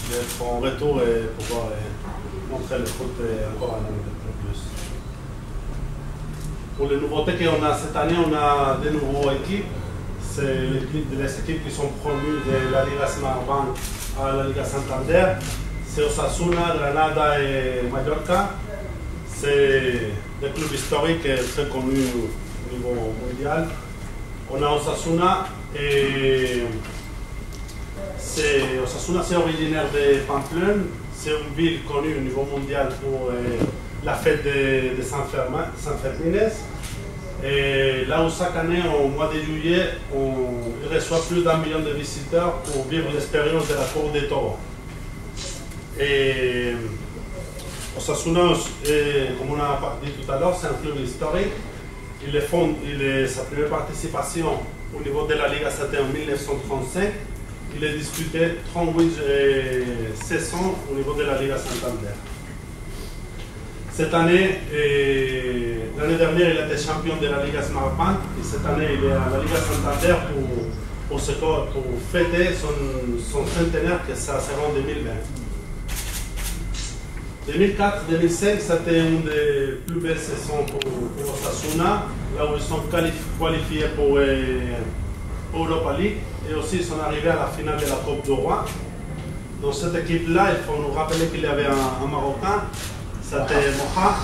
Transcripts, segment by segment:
d'être en retour et pouvoir montrer le foot encore un peu plus. Pour les nouveautés qu'on a cette année, on a des nouvelles équipes. C'est les équipes qui sont promues de la Liga Smartbank à la Liga Santander. C'est Osasuna, Granada et Mallorca. C'est des clubs historiques et très connus au niveau mondial. On a Osasuna et Osasuna, c'est originaire de Pamplona. C'est une ville connue au niveau mondial pour la fête de San Fermines. Et là où chaque année, au mois de juillet, on reçoit plus d'1 million de visiteurs pour vivre l'expérience de la cour des taureaux. Et Osasuna, comme on a dit tout à l'heure, c'est un club historique. Sa première participation au niveau de la Liga, c'était en 1935. Il a disputé 38 saisons au niveau de la Liga Santander. Cette année, l'année dernière, il était champion de la Liga Smartbank et cette année, il est à la Liga Santander pour fêter son centenaire que ça sera en 2020. 2004-2005, c'était une des plus belles saisons pour Osasuna, là où ils sont qualifiés pour Europa League et aussi ils sont arrivés à la finale de la Coupe du Roi. Dans cette équipe-là, il faut nous rappeler qu'il y avait un Marocain, c'était Moha,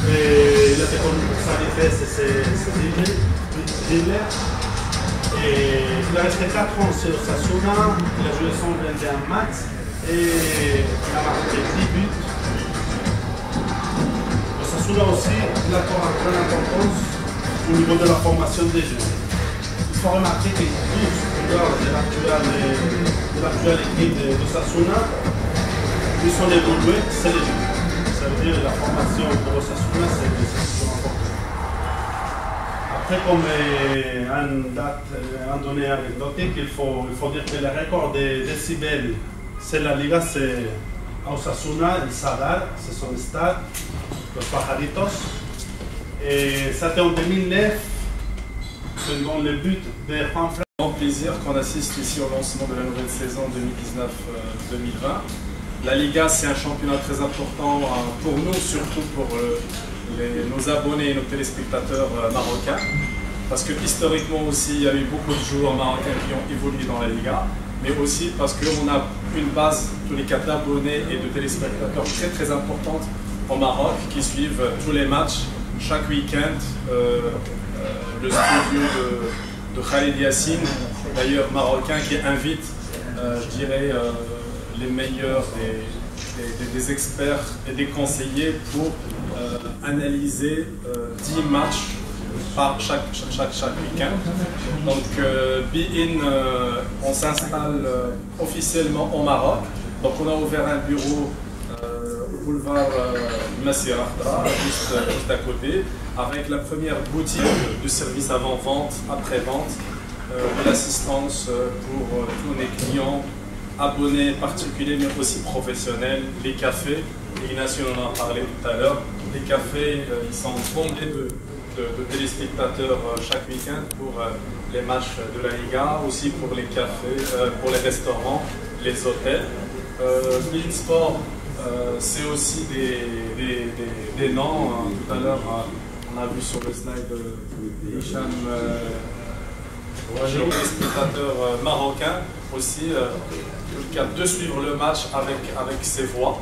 et il était connu pour sa vitesse et ses dribbles. Et il a resté 4 ans sur Osasuna, il a joué 121 matchs et il a marqué 10 buts. Osasuna aussi, il a encore une grande importance au niveau de la formation des jeunes. Il faut remarquer que tous les joueurs de l'actuelle équipe d'Osasuna, ils sont évolués, c'est les jeunes. Ça veut dire que la formation de Osasuna, c'est important. Après, comme un donné anecdotique, il faut dire que le record des décibels, c'est la Liga, c'est à Osasuna, el Sadar, c'est son stade, Los Pajaritos. Et c'était en 2009, selon le but de Juan Fran. Grand plaisir qu'on assiste ici au lancement de la nouvelle saison 2019-2020. La Liga, c'est un championnat très important pour nous, surtout pour nos abonnés et nos téléspectateurs marocains. Parce que historiquement aussi, il y a eu beaucoup de joueurs marocains qui ont évolué dans la Liga, mais aussi parce qu'on a une base, tous les cas d'abonnés et de téléspectateurs très très importante au Maroc qui suivent tous les matchs chaque week-end. Le studio de Khalid Yassine, d'ailleurs marocain, qui invite, je dirais, les meilleurs des experts et des conseillers pour analyser 10 matchs par chaque week-end. Donc, Be-In, on s'installe officiellement au Maroc. Donc, on a ouvert un bureau au boulevard Massir Akhdra, juste à côté, avec la première boutique de service avant-vente, après-vente, de l'assistance pour tous les clients, abonnés particuliers, mais aussi professionnels, les cafés. Ignacio en a parlé tout à l'heure. Les cafés, ils sont bondés de téléspectateurs chaque week-end pour les matchs de la Liga, aussi pour les cafés, pour les restaurants, les hôtels. Bein Sport, c'est aussi des noms. Tout à l'heure, on a vu sur le slide Hicham, le téléspectateur marocain aussi, de suivre le match avec ses voix.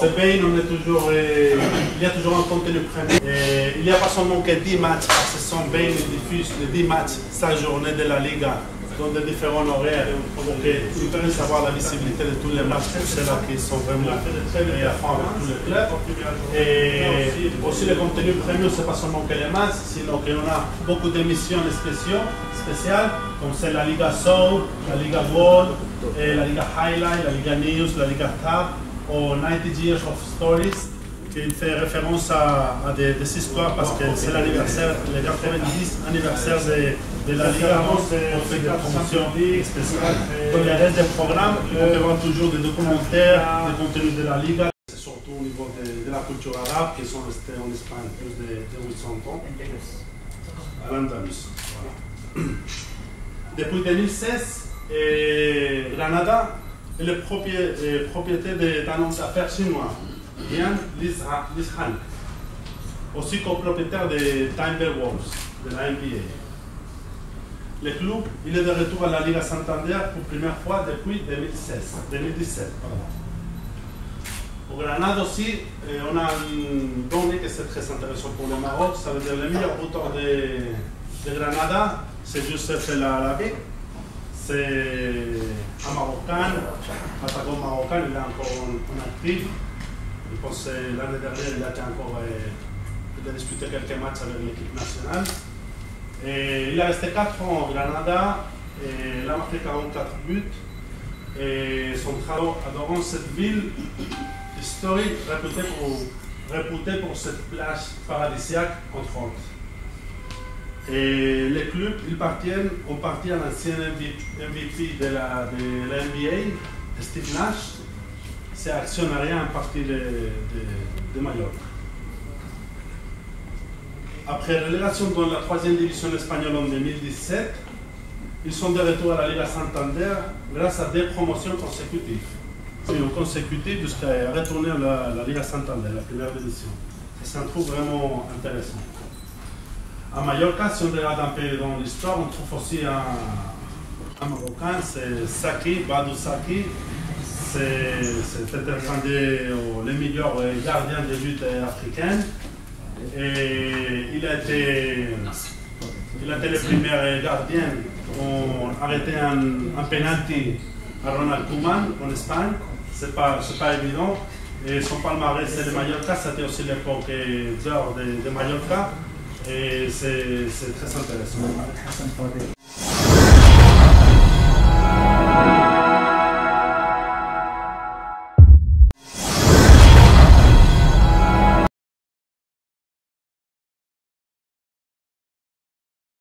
C'est bien, il y a toujours un contenu premier. Il n'y a pas seulement que 10 matchs par saison, bien, il diffuse les 10 matchs chaque journée de la Liga dans des différents horaires. Donc, ils peuvent savoir la visibilité de tous les matchs pour ceux-là qui sont vraiment à fond avec tous les clubs. Et aussi, le contenu premium, ce n'est pas seulement que les matchs, sinon qu'on a beaucoup d'émissions spéciales, comme c'est la Liga Soul, la Liga Gold, la Liga Highlight, la Liga News, la Liga Tab, ou 90 Years of Stories, qui fait référence à des histoires parce que c'est l'anniversaire, le 90 anniversaire de la Liga. On fait des promotions spéciales. Dans le reste des programmes, on peut voir toujours des documentaires, des contenus de la Liga. C'est surtout au niveau de la culture arabe qui sont restés en Espagne plus de 800 ans. À l'Andalus. Depuis 2016, Granada Il est propriétaire d'un homme d'affaires chinois, Yan Lishan, aussi copropriétaire des Timberwolves de la NBA. Le club, il est de retour à la Liga Santander pour la première fois depuis 2017. Au Granada aussi, on a un donné que c'est très intéressant pour le Maroc. Ça veut dire le meilleur buteur de Granada, c'est Youssef El Arabi. C'est un Marocain, attaquant marocain, il est encore en actif. Je pense que l'année dernière, il a disputé quelques matchs avec l'équipe nationale. Et il a resté 4 ans au Granada, et il a marqué 44 buts. Et son travail adorant cette ville historique réputée pour cette plage paradisiaque en France. Et les clubs, ont parti à l'ancien MVP de la NBA, Steve Nash. C'est actionnariat en partie de Mallorca. Après relégation dans la 3e division espagnole en 2017, ils sont de retour à la Liga Santander grâce à 2 promotions consécutives. Consécutives jusqu'à retourner à la Liga Santander, la première division. C'est un truc vraiment intéressant. À Mallorca, si on regarde un peu dans l'histoire, on trouve aussi un Marocain, c'est Saki, Badou Saki. C'est un des meilleurs gardiens de but africains. Et il a été le premier gardien qui a arrêté un penalty à Ronald Koeman en Espagne. C'est pas évident. Et son palmarès, c'est le Mallorca. C'était aussi l'époque d'or de Mallorca. Et c'est très intéressant.